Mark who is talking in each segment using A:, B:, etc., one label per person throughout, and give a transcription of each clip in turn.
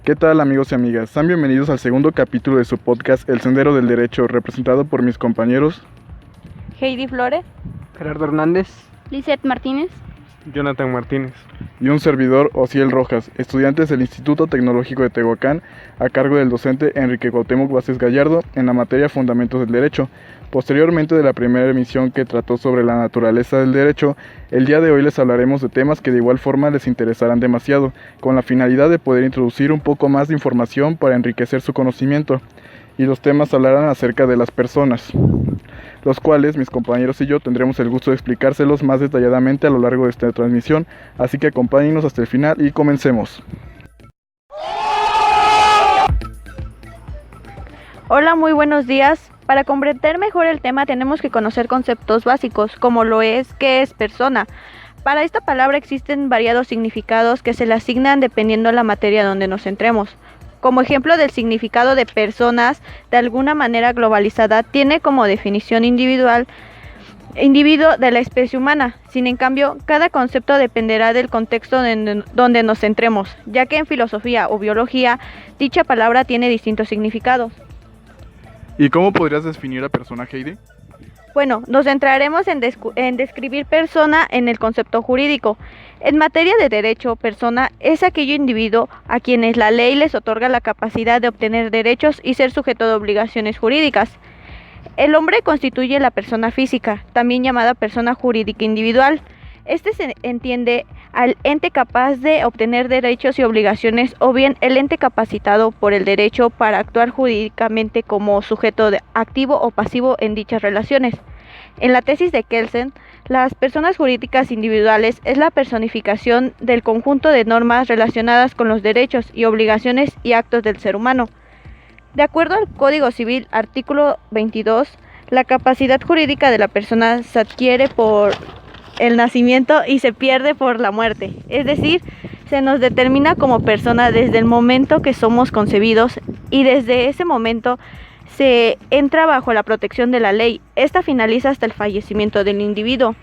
A: ¿Qué tal, amigos y amigas? Sean bienvenidos al segundo capítulo de su podcast El Sendero del Derecho, representado por mis compañeros
B: Heidi Flores,
C: Gerardo Hernández,
B: Lizeth Martínez,
D: Jonathan Martínez
A: y un servidor, Osiel Rojas, estudiantes del Instituto Tecnológico de Tehuacán, a cargo del docente Enrique Cuauhtémoc Vázquez Gallardo en la materia Fundamentos del Derecho. Posteriormente de la primera emisión que trató sobre la naturaleza del derecho, el día de hoy les hablaremos de temas que de igual forma les interesarán demasiado, con la finalidad de poder introducir un poco más de información para enriquecer su conocimiento. Y los temas hablarán acerca de las personas, los cuales mis compañeros y yo tendremos el gusto de explicárselos más detalladamente a lo largo de esta transmisión, así que acompáñenos hasta el final y comencemos.
B: Hola, muy buenos días. Para comprender mejor el tema tenemos que conocer conceptos básicos, como lo es ¿qué es persona? Para esta palabra existen variados significados que se le asignan dependiendo de la materia donde nos centremos. Como ejemplo del significado de personas, de alguna manera globalizada, tiene como definición individuo de la especie humana. Sin en cambio, cada concepto dependerá del contexto donde nos centremos, ya que en filosofía o biología, dicha palabra tiene distintos significados.
A: ¿Y cómo podrías definir a persona, Heidi?
B: Bueno, nos centraremos en describir persona en el concepto jurídico. En materia de derecho, persona es aquello individuo a quienes la ley les otorga la capacidad de obtener derechos y ser sujeto de obligaciones jurídicas. El hombre constituye la persona física, también llamada persona jurídica individual. Este se entiende al ente capaz de obtener derechos y obligaciones, o bien el ente capacitado por el derecho para actuar jurídicamente como sujeto activo o pasivo en dichas relaciones. En la tesis de Kelsen, las personas jurídicas individuales es la personificación del conjunto de normas relacionadas con los derechos y obligaciones y actos del ser humano. De acuerdo al Código Civil, artículo 22, la capacidad jurídica de la persona se adquiere por el nacimiento y se pierde por la muerte, es decir, se nos determina como persona desde el momento que somos concebidos y desde ese momento se entra bajo la protección de la ley. Esta finaliza hasta el fallecimiento del individuo.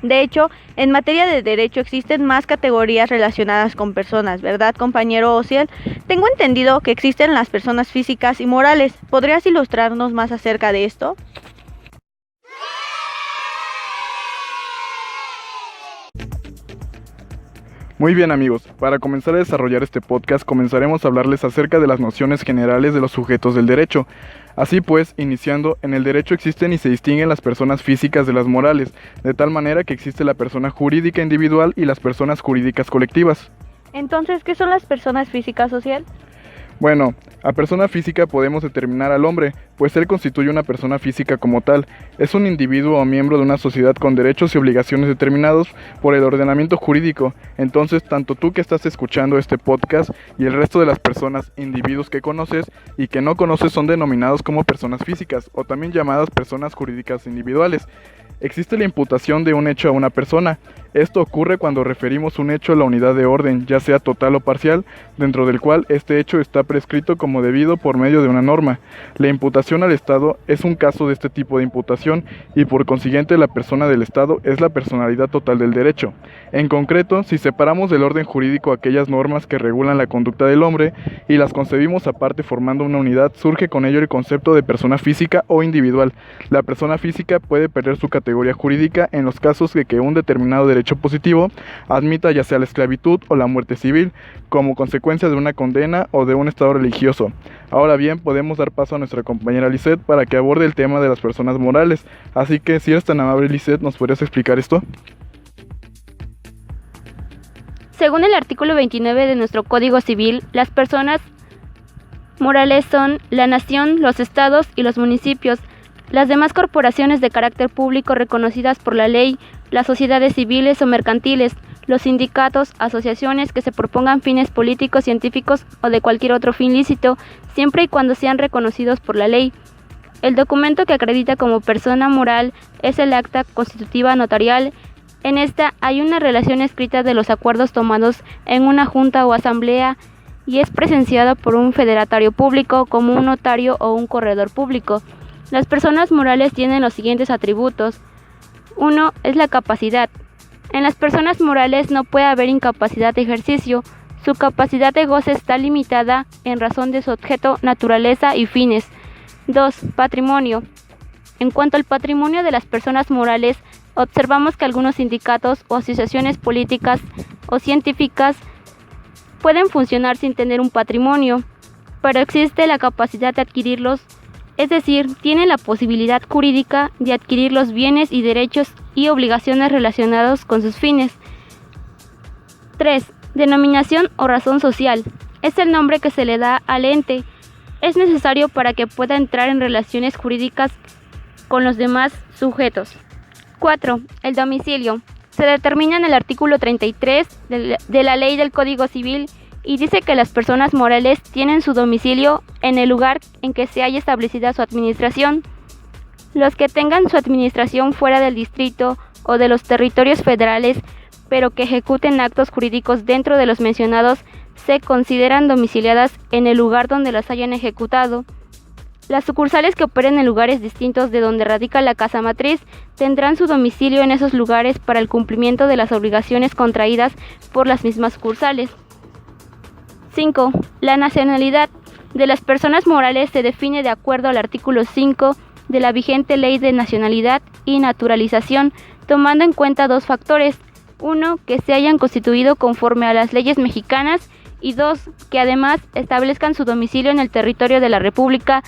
B: De hecho, en materia de derecho existen más categorías relacionadas con personas, ¿verdad, compañero Osiel? Tengo entendido que existen las personas físicas y morales. ¿Podrías ilustrarnos más acerca de esto?
A: Muy bien, amigos, para comenzar a desarrollar este podcast comenzaremos a hablarles acerca de las nociones generales de los sujetos del derecho. Así pues, iniciando, en el derecho existen y se distinguen las personas físicas de las morales, de tal manera que existe la persona jurídica individual y las personas jurídicas colectivas.
B: Entonces, ¿qué son las personas físicas, Osiel?
A: Bueno, a persona física podemos determinar al hombre, pues él constituye una persona física como tal. Es un individuo o miembro de una sociedad con derechos y obligaciones determinados por el ordenamiento jurídico. Entonces, tanto tú que estás escuchando este podcast y el resto de las personas, individuos que conoces y que no conoces son denominados como personas físicas o también llamadas personas jurídicas individuales. Existe la imputación de un hecho a una persona. Esto ocurre cuando referimos un hecho a la unidad de orden, ya sea total o parcial, dentro del cual este hecho está prescrito como debido por medio de una norma. La imputación al Estado es un caso de este tipo de imputación y por consiguiente la persona del Estado es la personalidad total del derecho. En concreto, si separamos del orden jurídico aquellas normas que regulan la conducta del hombre y las concebimos aparte formando una unidad, surge con ello el concepto de persona física o individual. La persona física puede perder su categoría jurídica en los casos de que un determinado derecho positivo admita ya sea la esclavitud o la muerte civil, como consecuencia de una condena o de un estado religioso. Ahora bien, podemos dar paso a nuestra compañera Lizeth para que aborde el tema de las personas morales. Así que, si eres tan amable, Lizeth, ¿nos podrías explicar esto?
E: Según el artículo 29 de nuestro Código Civil, las personas morales son la nación, los estados y los municipios, las demás corporaciones de carácter público reconocidas por la ley, las sociedades civiles o mercantiles, los sindicatos, asociaciones que se propongan fines políticos, científicos o de cualquier otro fin lícito, siempre y cuando sean reconocidos por la ley. El documento que acredita como persona moral es el acta constitutiva notarial. En esta hay una relación escrita de los acuerdos tomados en una junta o asamblea y es presenciada por un federatario público como un notario o un corredor público. Las personas morales tienen los siguientes atributos. 1 es la capacidad. En las personas morales no puede haber incapacidad de ejercicio, Su capacidad de goce está limitada en razón de su objeto, naturaleza y fines. 2. Patrimonio. En cuanto al patrimonio de las personas morales, observamos que algunos sindicatos o asociaciones políticas o científicas pueden funcionar sin tener un patrimonio, pero existe la capacidad de adquirirlos, es decir, tienen la posibilidad jurídica de adquirir los bienes y derechos y obligaciones relacionados con sus fines. 3. Denominación o razón social. Es el nombre que se le da al ente. Es necesario para que pueda entrar en relaciones jurídicas con los demás sujetos. 4. El domicilio. Se determina en el artículo 33 de la Ley del Código Civil y dice que las personas morales tienen su domicilio en el lugar en que se haya establecida su administración. Los que tengan su administración fuera del distrito o de los territorios federales, pero que ejecuten actos jurídicos dentro de los mencionados, se consideran domiciliadas en el lugar donde las hayan ejecutado. Las sucursales que operen en lugares distintos de donde radica la casa matriz tendrán su domicilio en esos lugares para el cumplimiento de las obligaciones contraídas por las mismas sucursales. 5. La nacionalidad de las personas morales se define de acuerdo al artículo 5 de la vigente Ley de Nacionalidad y Naturalización, tomando en cuenta dos factores: 1. Que se hayan constituido conforme a las leyes mexicanas, y 2. Que además establezcan su domicilio en el territorio de la República,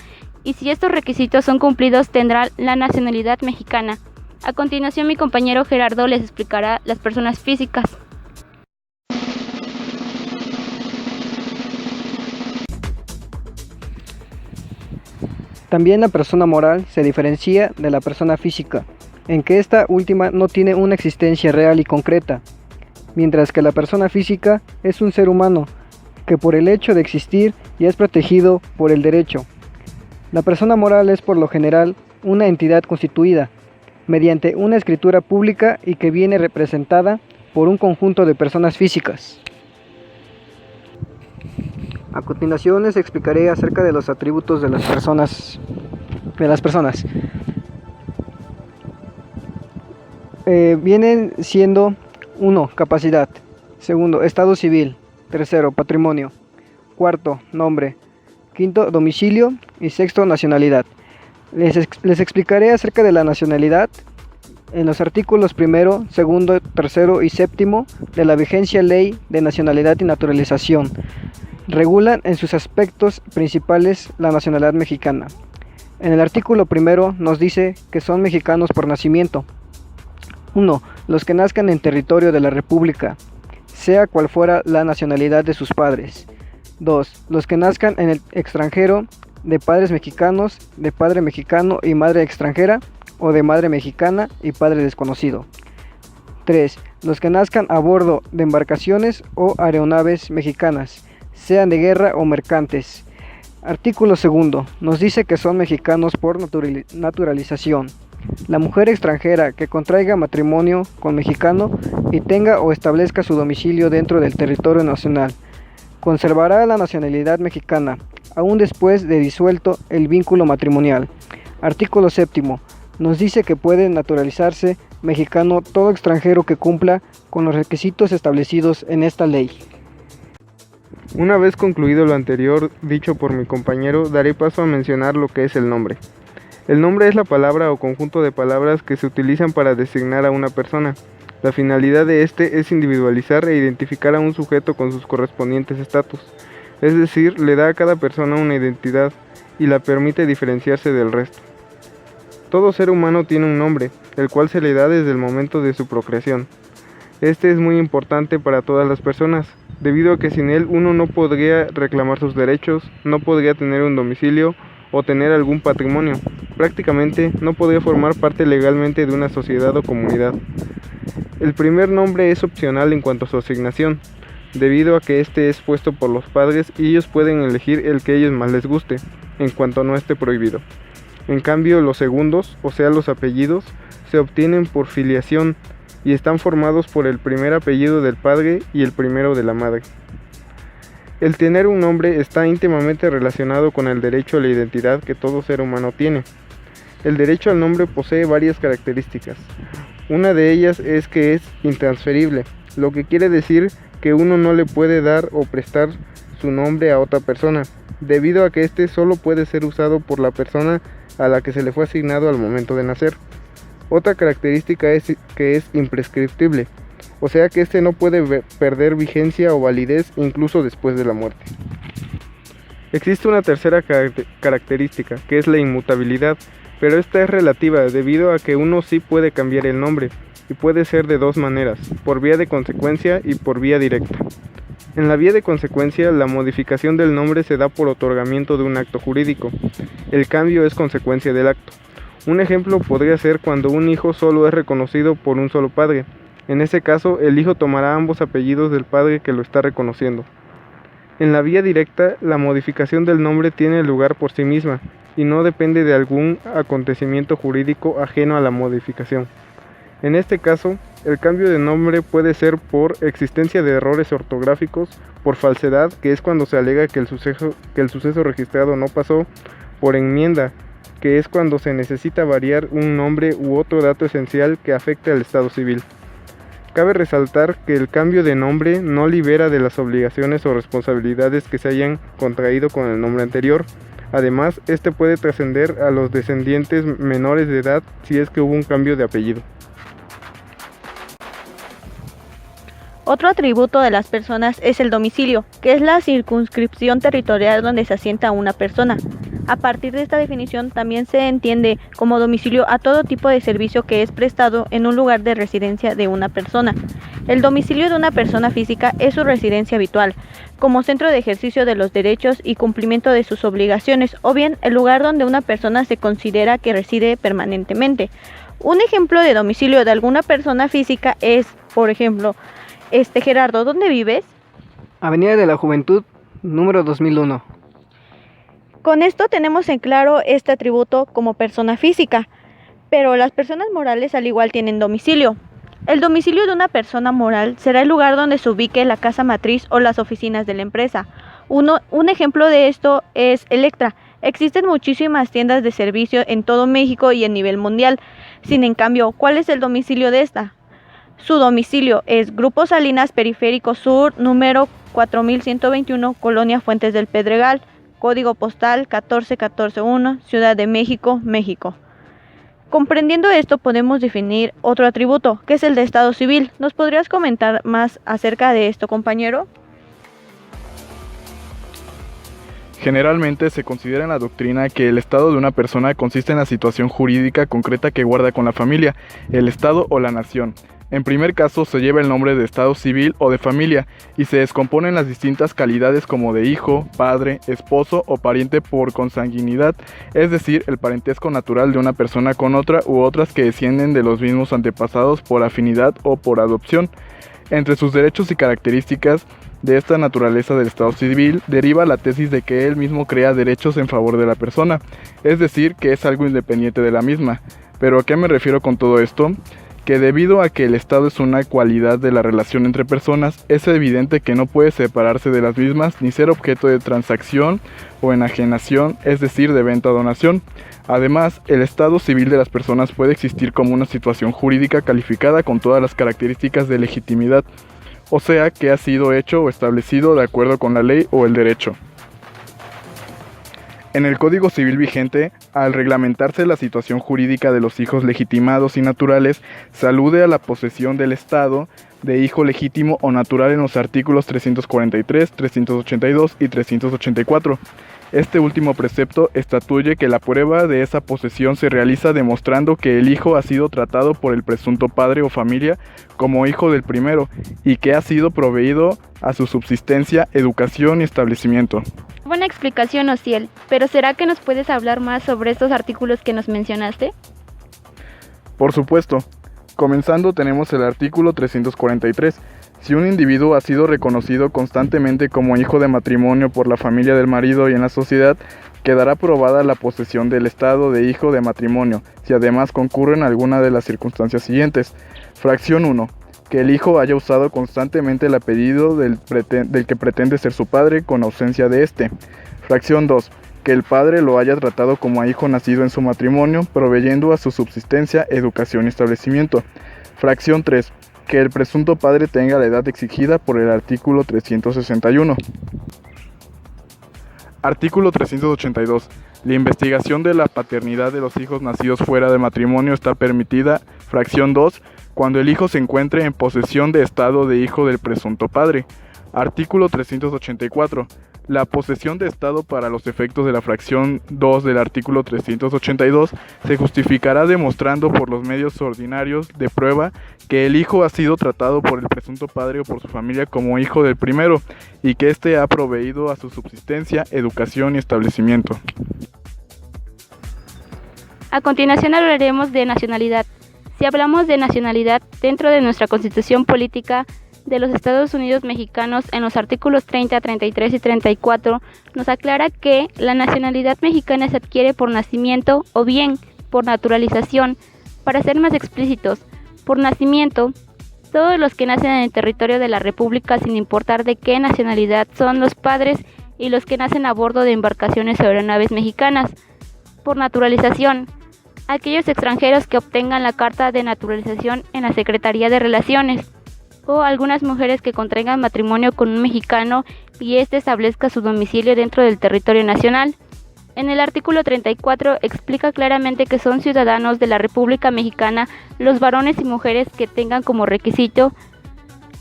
E: y si estos requisitos son cumplidos tendrá la nacionalidad mexicana. A continuación mi compañero Gerardo les explicará las personas físicas.
C: También la persona moral se diferencia de la persona física, en que esta última no tiene una existencia real y concreta, mientras que la persona física es un ser humano que por el hecho de existir ya es protegido por el derecho. La persona moral es por lo general una entidad constituida mediante una escritura pública y que viene representada por un conjunto de personas físicas. A continuación les explicaré acerca de los atributos de las personas. Vienen siendo 1. Capacidad. 2. Estado civil. 3. Patrimonio. 4. Nombre. 5. Domicilio. Y 6. Nacionalidad. Les explicaré acerca de la nacionalidad en los artículos 1, 2, 3 y 7 de la vigente Ley de Nacionalidad y Naturalización. Regulan en sus aspectos principales la nacionalidad mexicana. En el artículo 1 nos dice que son mexicanos por nacimiento. 1. Los que nazcan en territorio de la República, sea cual fuera la nacionalidad de sus padres. 2. Los que nazcan en el extranjero, de padres mexicanos, de padre mexicano y madre extranjera, o de madre mexicana y padre desconocido. 3. Los que nazcan a bordo de embarcaciones o aeronaves mexicanas, sean de guerra o mercantes. Artículo 2. Nos dice que son mexicanos por naturalización. La mujer extranjera que contraiga matrimonio con mexicano y tenga o establezca su domicilio dentro del territorio nacional, conservará la nacionalidad mexicana, aún después de disuelto el vínculo matrimonial. Artículo 7. Nos dice que puede naturalizarse mexicano todo extranjero que cumpla con los requisitos establecidos en esta ley.
D: Una vez concluido lo anterior dicho por mi compañero, daré paso a mencionar lo que es el nombre. El nombre es la palabra o conjunto de palabras que se utilizan para designar a una persona. La finalidad de este es individualizar e identificar a un sujeto con sus correspondientes estatus, es decir, le da a cada persona una identidad y la permite diferenciarse del resto. Todo ser humano tiene un nombre, el cual se le da desde el momento de su procreación. Este es muy importante para todas las personas, debido a que sin él uno no podría reclamar sus derechos, no podría tener un domicilio o tener algún patrimonio. Prácticamente no podría formar parte legalmente de una sociedad o comunidad. El primer nombre es opcional en cuanto a su asignación, debido a que este es puesto por los padres y ellos pueden elegir el que a ellos más les guste, en cuanto no esté prohibido. En cambio, los segundos, o sea los apellidos, se obtienen por filiación y están formados por el primer apellido del padre y el primero de la madre. El tener un nombre está íntimamente relacionado con el derecho a la identidad que todo ser humano tiene. El derecho al nombre posee varias características. Una de ellas es que es intransferible, lo que quiere decir que uno no le puede dar o prestar su nombre a otra persona, debido a que este solo puede ser usado por la persona a la que se le fue asignado al momento de nacer. Otra característica es que es imprescriptible, o sea que este no puede perder vigencia o validez incluso después de la muerte. Existe una tercera característica, que es la inmutabilidad, pero esta es relativa debido a que uno sí puede cambiar el nombre, y puede ser de dos maneras, por vía de consecuencia y por vía directa. En la vía de consecuencia, la modificación del nombre se da por otorgamiento de un acto jurídico. El cambio es consecuencia del acto. Un ejemplo podría ser cuando un hijo solo es reconocido por un solo padre. En ese caso, el hijo tomará ambos apellidos del padre que lo está reconociendo. En la vía directa, la modificación del nombre tiene lugar por sí misma y no depende de algún acontecimiento jurídico ajeno a la modificación. En este caso, el cambio de nombre puede ser por existencia de errores ortográficos, por falsedad, que es cuando se alega que el suceso registrado no pasó, por enmienda, que es cuando se necesita variar un nombre u otro dato esencial que afecte al estado civil. Cabe resaltar que el cambio de nombre no libera de las obligaciones o responsabilidades que se hayan contraído con el nombre anterior. Además, este puede trascender a los descendientes menores de edad si es que hubo un cambio de apellido.
B: Otro atributo de las personas es el domicilio, que es la circunscripción territorial donde se asienta una persona. A partir de esta definición también se entiende como domicilio a todo tipo de servicio que es prestado en un lugar de residencia de una persona. El domicilio de una persona física es su residencia habitual, como centro de ejercicio de los derechos y cumplimiento de sus obligaciones, o bien el lugar donde una persona se considera que reside permanentemente. Un ejemplo de domicilio de alguna persona física es, por ejemplo, Gerardo, ¿dónde vives?
C: Avenida de la Juventud, número 2001.
B: Con esto tenemos en claro este atributo como persona física, pero las personas morales al igual tienen domicilio. El domicilio de una persona moral será el lugar donde se ubique la casa matriz o las oficinas de la empresa. Un ejemplo de esto es Electra. Existen muchísimas tiendas de servicio en todo México y a nivel mundial. Sin en cambio, ¿cuál es el domicilio de esta? Su domicilio es Grupo Salinas Periférico Sur, número 4121, Colonia Fuentes del Pedregal, código postal 14141, Ciudad de México, México. Comprendiendo esto, podemos definir otro atributo, que es el de estado civil. ¿Nos podrías comentar más acerca de esto, compañero?
A: Generalmente se considera en la doctrina que el estado de una persona consiste en la situación jurídica concreta que guarda con la familia, el estado o la nación. En primer caso se lleva el nombre de estado civil o de familia y se descompone en las distintas calidades como de hijo, padre, esposo o pariente por consanguinidad, es decir, el parentesco natural de una persona con otra u otras que descienden de los mismos antepasados por afinidad o por adopción. Entre sus derechos y características de esta naturaleza del estado civil deriva la tesis de que él mismo crea derechos en favor de la persona, es decir, que es algo independiente de la misma. ¿Pero a qué me refiero con todo esto? Que debido a que el estado es una cualidad de la relación entre personas, es evidente que no puede separarse de las mismas ni ser objeto de transacción o enajenación, es decir, de venta o donación. Además, el estado civil de las personas puede existir como una situación jurídica calificada con todas las características de legitimidad, o sea, que ha sido hecho o establecido de acuerdo con la ley o el derecho. En el Código Civil vigente, al reglamentarse la situación jurídica de los hijos legitimados y naturales, se alude a la posesión del Estado de hijo legítimo o natural en los artículos 343, 382 y 384. Este último precepto estatuye que la prueba de esa posesión se realiza demostrando que el hijo ha sido tratado por el presunto padre o familia como hijo del primero y que ha sido proveído a su subsistencia, educación y establecimiento.
E: Buena explicación, Ociel, pero ¿será que nos puedes hablar más sobre estos artículos que nos mencionaste?
A: Por supuesto. Comenzando tenemos el artículo 343. Si un individuo ha sido reconocido constantemente como hijo de matrimonio por la familia del marido y en la sociedad, quedará probada la posesión del estado de hijo de matrimonio, si además concurren alguna de las circunstancias siguientes. Fracción 1. Que el hijo haya usado constantemente el apellido del que pretende ser su padre con ausencia de éste. Fracción 2. Que el padre lo haya tratado como a hijo nacido en su matrimonio, proveyendo a su subsistencia, educación y establecimiento. Fracción 3. que el presunto padre tenga la edad exigida por el artículo 361. Artículo 382. La investigación de la paternidad de los hijos nacidos fuera de matrimonio está permitida, fracción 2, cuando el hijo se encuentre en posesión de estado de hijo del presunto padre. Artículo 384. La posesión de estado para los efectos de la fracción 2 del artículo 382 se justificará demostrando por los medios ordinarios de prueba que el hijo ha sido tratado por el presunto padre o por su familia como hijo del primero y que éste ha proveído a su subsistencia, educación y establecimiento.
E: A continuación hablaremos de nacionalidad. Si hablamos de nacionalidad dentro de nuestra Constitución Política de los Estados Unidos Mexicanos, en los artículos 30, 33 y 34, nos aclara que la nacionalidad mexicana se adquiere por nacimiento o bien por naturalización. Para ser más explícitos, por nacimiento, todos los que nacen en el territorio de la República sin importar de qué nacionalidad son los padres y los que nacen a bordo de embarcaciones o aeronaves mexicanas. Por naturalización, aquellos extranjeros que obtengan la carta de naturalización en la Secretaría de Relaciones, o algunas mujeres que contraigan matrimonio con un mexicano y éste establezca su domicilio dentro del territorio nacional. En el artículo 34 explica claramente que son ciudadanos de la República Mexicana los varones y mujeres que tengan como requisito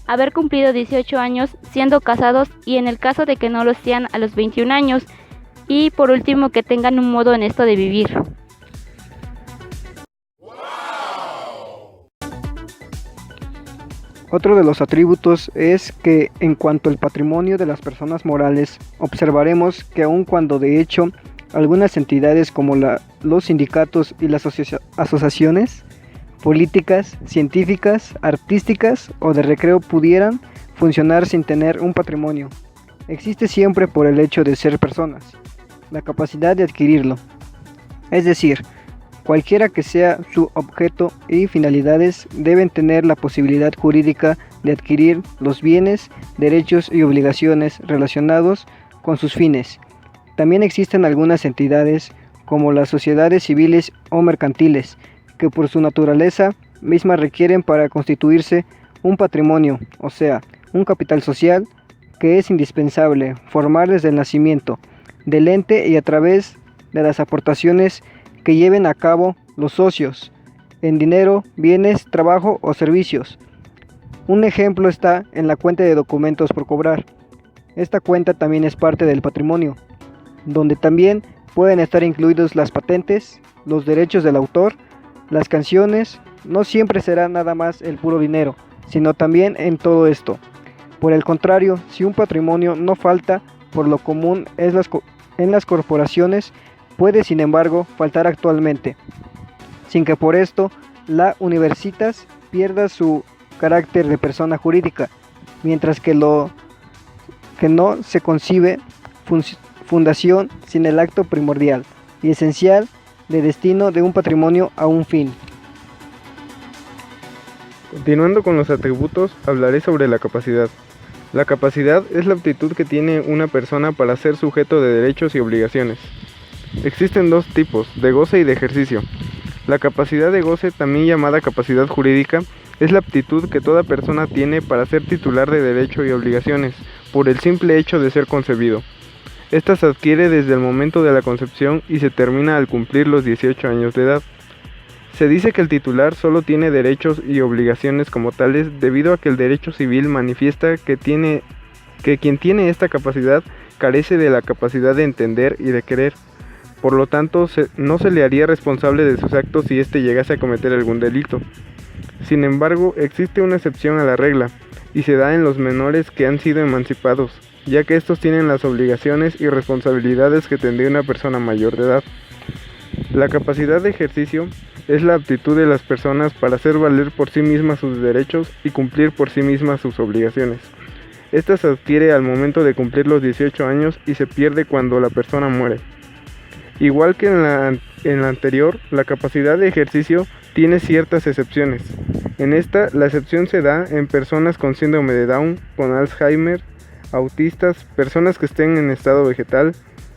E: haber cumplido 18 años siendo casados y en el caso de que no lo sean a los 21 años y por último que tengan un modo honesto de vivir.
C: Otro de los atributos es que en cuanto al patrimonio de las personas morales, observaremos que aun cuando de hecho algunas entidades como los sindicatos y las asociaciones políticas, científicas, artísticas o de recreo pudieran funcionar sin tener un patrimonio, existe siempre por el hecho de ser personas, la capacidad de adquirirlo. Es decir, cualquiera que sea su objeto y finalidades deben tener la posibilidad jurídica de adquirir los bienes, derechos y obligaciones relacionados con sus fines. También existen algunas entidades, como las sociedades civiles o mercantiles, que por su naturaleza misma requieren para constituirse un patrimonio, o sea, un capital social, que es indispensable formar desde el nacimiento del ente y a través de las aportaciones que lleven a cabo los socios, en dinero, bienes, trabajo o servicios. Un ejemplo está en la cuenta de documentos por cobrar. Esta cuenta también es parte del patrimonio, donde también pueden estar incluidos las patentes, los derechos del autor, las canciones. No siempre será nada más el puro dinero, sino también en todo esto. Por el contrario, si un patrimonio no falta, por lo común es en las corporaciones, puede sin embargo faltar actualmente, sin que por esto la Universitas pierda su carácter de persona jurídica, mientras que no se concibe fundación sin el acto primordial y esencial de destino de un patrimonio a un fin.
D: Continuando con los atributos, hablaré sobre la capacidad. La capacidad es la aptitud que tiene una persona para ser sujeto de derechos y obligaciones. Existen dos tipos, de goce y de ejercicio. La capacidad de goce, también llamada capacidad jurídica, es la aptitud que toda persona tiene para ser titular de derecho y obligaciones, por el simple hecho de ser concebido. Esta se adquiere desde el momento de la concepción y se termina al cumplir los 18 años de edad. Se dice que el titular solo tiene derechos y obligaciones como tales debido a que el derecho civil manifiesta que quien tiene esta capacidad carece de la capacidad de entender y de querer. Por lo tanto, no se le haría responsable de sus actos si éste llegase a cometer algún delito. Sin embargo, existe una excepción a la regla, y se da en los menores que han sido emancipados, ya que estos tienen las obligaciones y responsabilidades que tendría una persona mayor de edad. La capacidad de ejercicio es la aptitud de las personas para hacer valer por sí mismas sus derechos y cumplir por sí mismas sus obligaciones. Esta se adquiere al momento de cumplir los 18 años y se pierde cuando la persona muere. Igual que en la anterior, la capacidad de ejercicio tiene ciertas excepciones. En esta, la excepción se da en personas con síndrome de Down, con Alzheimer, autistas, personas que estén en estado vegetal,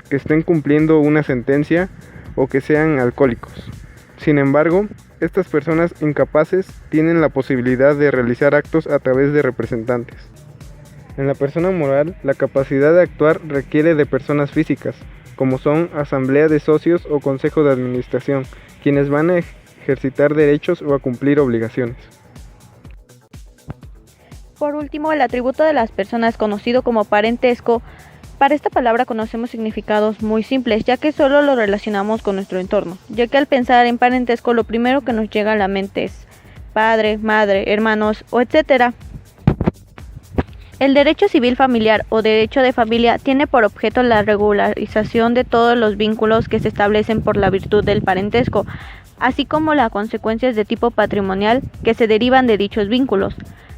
D: que estén cumpliendo una sentencia o que sean alcohólicos. Sin embargo, estas personas incapaces tienen la posibilidad de realizar actos a través de representantes. En la persona moral, la capacidad de actuar requiere de personas físicas, como son asamblea de socios o consejo de administración, quienes van a ejercitar derechos o a cumplir obligaciones.
B: Por último, el atributo de las personas conocido como parentesco. Para esta palabra conocemos significados muy simples, ya que solo lo relacionamos con nuestro entorno, ya que al pensar en parentesco lo primero que nos llega a la mente es padre, madre, hermanos o etcétera. El derecho civil familiar o derecho de familia tiene por objeto la regularización de todos los vínculos que se establecen por la virtud del parentesco, así como las consecuencias de tipo patrimonial que se derivan de dichos vínculos.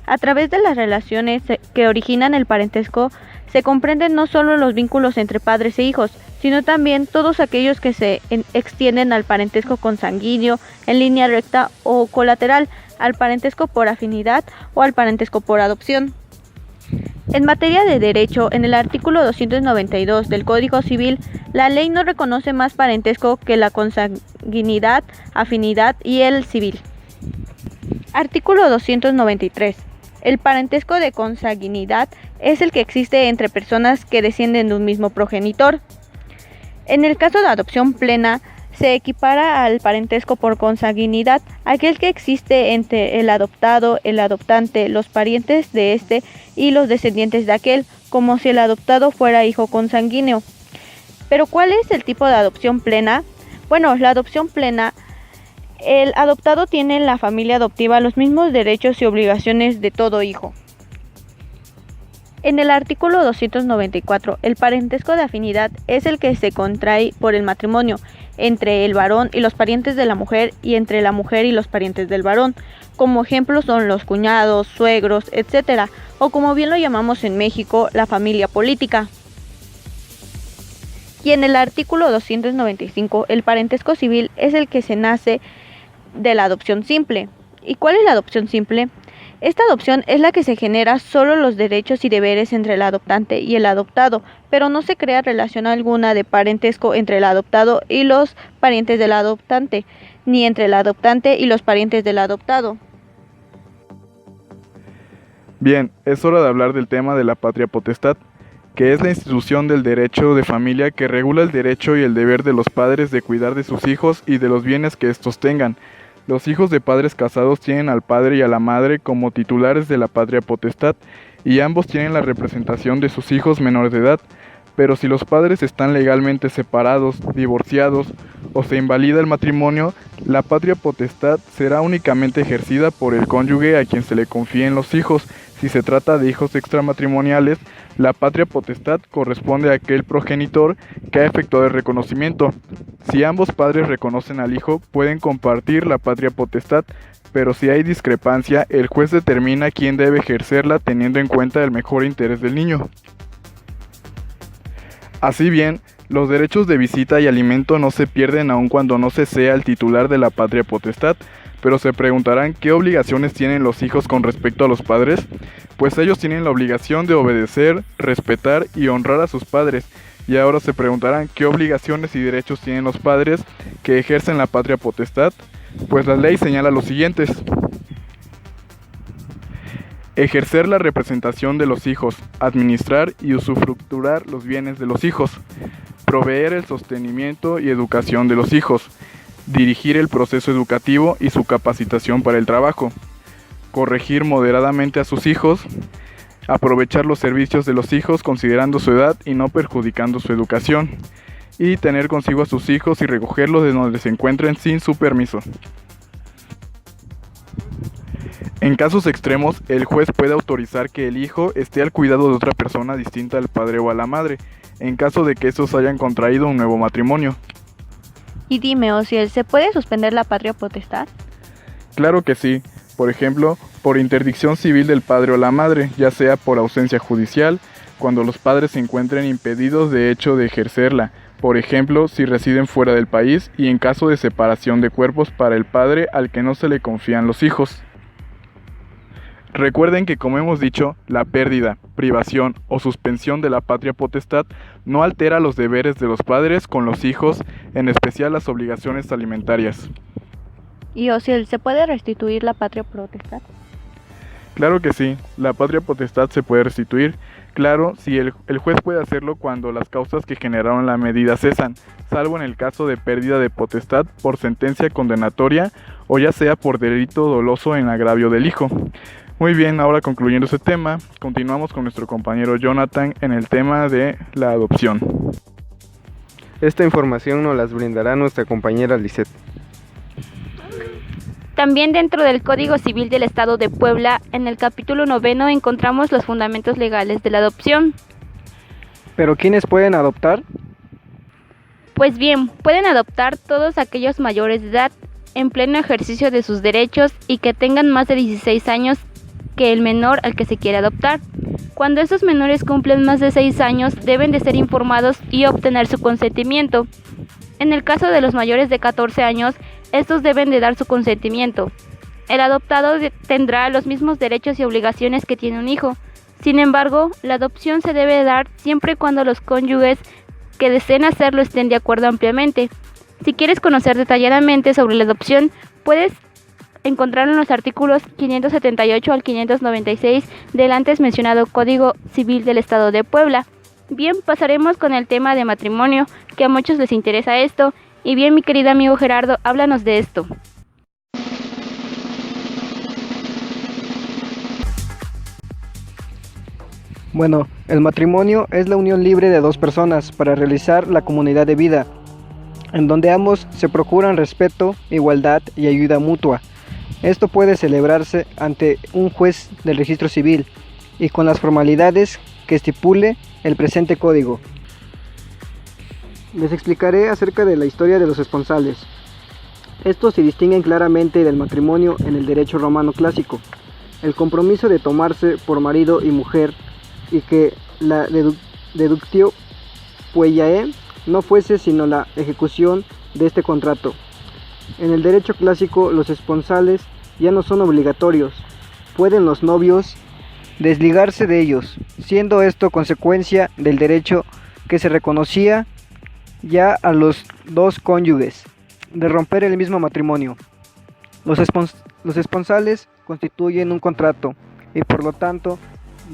B: A través de las relaciones que originan el parentesco, se comprenden no solo los vínculos entre padres e hijos, sino también todos aquellos que se extienden al parentesco consanguíneo, en línea recta o colateral, al parentesco por afinidad o al parentesco por adopción. En materia de derecho, en el artículo 292 del Código Civil, la ley no reconoce más parentesco que la consanguinidad, afinidad y el civil. Artículo 293. El parentesco de consanguinidad es el que existe entre personas que descienden de un mismo progenitor. En el caso de adopción plena, se equipara al parentesco por consanguinidad aquel que existe entre el adoptado, el adoptante, los parientes de este y los descendientes de aquel, como si el adoptado fuera hijo consanguíneo. Pero ¿cuál es el tipo de adopción plena? Bueno, la adopción plena, el adoptado tiene en la familia adoptiva los mismos derechos y obligaciones de todo hijo. En el artículo 294, el parentesco de afinidad es el que se contrae por el matrimonio entre el varón y los parientes de la mujer y entre la mujer y los parientes del varón. Como ejemplos son los cuñados, suegros, etc. O como bien lo llamamos en México, la familia política. Y en el artículo 295, el parentesco civil es el que se nace de la adopción simple. ¿Y cuál es la adopción simple? Esta adopción es la que se genera solo los derechos y deberes entre el adoptante y el adoptado, pero no se crea relación alguna de parentesco entre el adoptado y los parientes del adoptante, ni entre el adoptante y los parientes del adoptado.
A: Bien, es hora de hablar del tema de la patria potestad, que es la institución del derecho de familia que regula el derecho y el deber de los padres de cuidar de sus hijos y de los bienes que estos tengan. Los hijos de padres casados tienen al padre y a la madre como titulares de la patria potestad y ambos tienen la representación de sus hijos menores de edad, pero si los padres están legalmente separados, divorciados o se invalida el matrimonio, la patria potestad será únicamente ejercida por el cónyuge a quien se le confíen los hijos. Si se trata de hijos extramatrimoniales, la patria potestad corresponde a aquel progenitor que ha efectuado el reconocimiento. Si ambos padres reconocen al hijo, pueden compartir la patria potestad, pero si hay discrepancia, el juez determina quién debe ejercerla teniendo en cuenta el mejor interés del niño. Así bien, los derechos de visita y alimento no se pierden aun cuando no se sea el titular de la patria potestad, pero se preguntarán qué obligaciones tienen los hijos con respecto a los padres, pues ellos tienen la obligación de obedecer, respetar y honrar a sus padres, y ahora se preguntarán qué obligaciones y derechos tienen los padres que ejercen la patria potestad, pues la ley señala los siguientes. Ejercer la representación de los hijos, administrar y usufructuar los bienes de los hijos, proveer el sostenimiento y educación de los hijos, dirigir el proceso educativo y su capacitación para el trabajo, corregir moderadamente a sus hijos, aprovechar los servicios de los hijos considerando su edad y no perjudicando su educación, y tener consigo a sus hijos y recogerlos de donde se encuentren sin su permiso. En casos extremos, el juez puede autorizar que el hijo esté al cuidado de otra persona distinta al padre o a la madre, en caso de que estos hayan contraído un nuevo matrimonio.
B: Y dime, Osiel, ¿se puede suspender la patria potestad?
A: Claro que sí, por ejemplo, por interdicción civil del padre o la madre, ya sea por ausencia judicial, cuando los padres se encuentren impedidos de hecho de ejercerla, por ejemplo, si residen fuera del país y en caso de separación de cuerpos para el padre al que no se le confían los hijos. Recuerden que, como hemos dicho, la pérdida, privación o suspensión de la patria potestad no altera los deberes de los padres con los hijos, en especial las obligaciones alimentarias.
B: Y Osiel, ¿se puede restituir la patria potestad?
A: Claro que sí, la patria potestad se puede restituir. Claro, si el juez puede hacerlo cuando las causas que generaron la medida cesan, salvo en el caso de pérdida de potestad por sentencia condenatoria o ya sea por delito doloso en agravio del hijo. Muy bien, ahora concluyendo este tema, continuamos con nuestro compañero Jonathan en el tema de la adopción.
D: Esta información nos las brindará nuestra compañera Lisette.
E: También dentro del Código Civil del Estado de Puebla, en el capítulo 9 encontramos los fundamentos legales de la adopción.
C: ¿Pero quiénes pueden adoptar?
E: Pues bien, pueden adoptar todos aquellos mayores de edad, en pleno ejercicio de sus derechos y que tengan más de 16 años que el menor al que se quiere adoptar. Cuando estos menores cumplen más de 6 años, deben de ser informados y obtener su consentimiento. En el caso de los mayores de 14 años, estos deben de dar su consentimiento. El adoptado tendrá los mismos derechos y obligaciones que tiene un hijo. Sin embargo, la adopción se debe dar siempre y cuando los cónyuges que deseen hacerlo estén de acuerdo ampliamente. Si quieres conocer detalladamente sobre la adopción, puedes encontrarlo en los artículos 578 al 596 del antes mencionado Código Civil del Estado de Puebla. Bien, pasaremos con el tema de matrimonio, que a muchos les interesa esto. Y bien, mi querido amigo Gerardo, háblanos de esto.
C: Bueno, el matrimonio es la unión libre de dos personas para realizar la comunidad de vida, en donde ambos se procuran respeto, igualdad y ayuda mutua. Esto puede celebrarse ante un juez del registro civil y con las formalidades que estipule el presente código. Les explicaré acerca de la historia de los esponsales. Estos se distinguen claramente del matrimonio en el derecho romano clásico. El compromiso de tomarse por marido y mujer y que la deductio puellae no fuese sino la ejecución de este contrato. En el derecho clásico los esponsales ya no son obligatorios. Pueden los novios desligarse de ellos, siendo esto consecuencia del derecho que se reconocía ya a los dos cónyuges de romper el mismo matrimonio. Los esponsales constituyen un contrato y por lo tanto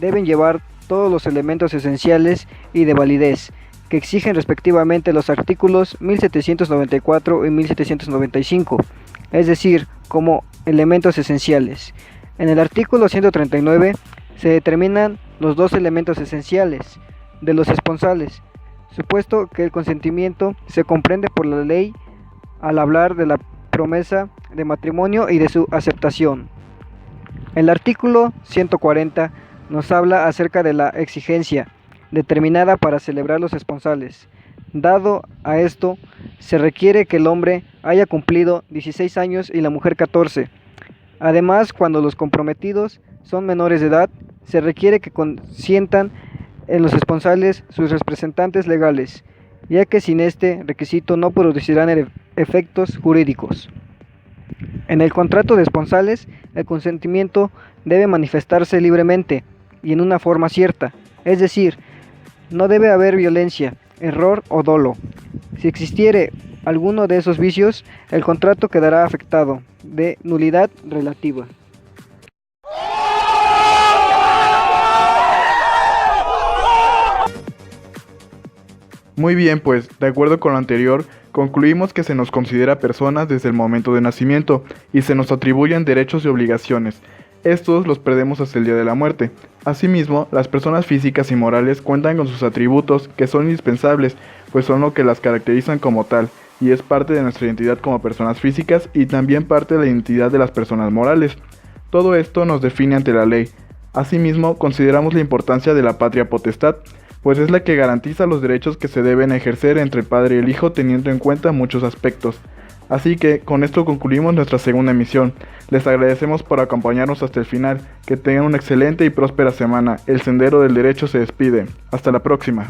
C: deben llevar todos los elementos esenciales y de validez que exigen respectivamente los artículos 1794 y 1795, es decir, como elementos esenciales. En el artículo 139 se determinan los dos elementos esenciales de los esponsales, supuesto que el consentimiento se comprende por la ley al hablar de la promesa de matrimonio y de su aceptación. El artículo 140 nos habla acerca de la exigencia determinada para celebrar los esponsales. Dado a esto, se requiere que el hombre haya cumplido 16 años y la mujer 14. Además, cuando los comprometidos son menores de edad, se requiere que consientan en los esponsales sus representantes legales, ya que sin este requisito no producirán efectos jurídicos. En el contrato de esponsales, el consentimiento debe manifestarse libremente y en una forma cierta, es decir, no debe haber violencia, error o dolo. Si existiere alguno de esos vicios, el contrato quedará afectado de nulidad relativa.
A: Muy bien, pues, de acuerdo con lo anterior, concluimos que se nos considera personas desde el momento de nacimiento y se nos atribuyen derechos y obligaciones. Estos los perdemos hasta el día de la muerte. Asimismo, las personas físicas y morales cuentan con sus atributos que son indispensables, pues son lo que las caracterizan como tal, y es parte de nuestra identidad como personas físicas y también parte de la identidad de las personas morales. Todo esto nos define ante la ley. Asimismo, consideramos la importancia de la patria potestad, pues es la que garantiza los derechos que se deben ejercer entre el padre y el hijo teniendo en cuenta muchos aspectos. Así que con esto concluimos nuestra segunda emisión. Les agradecemos por acompañarnos hasta el final. Que tengan una excelente y próspera semana. El Sendero del Derecho se despide. Hasta la próxima.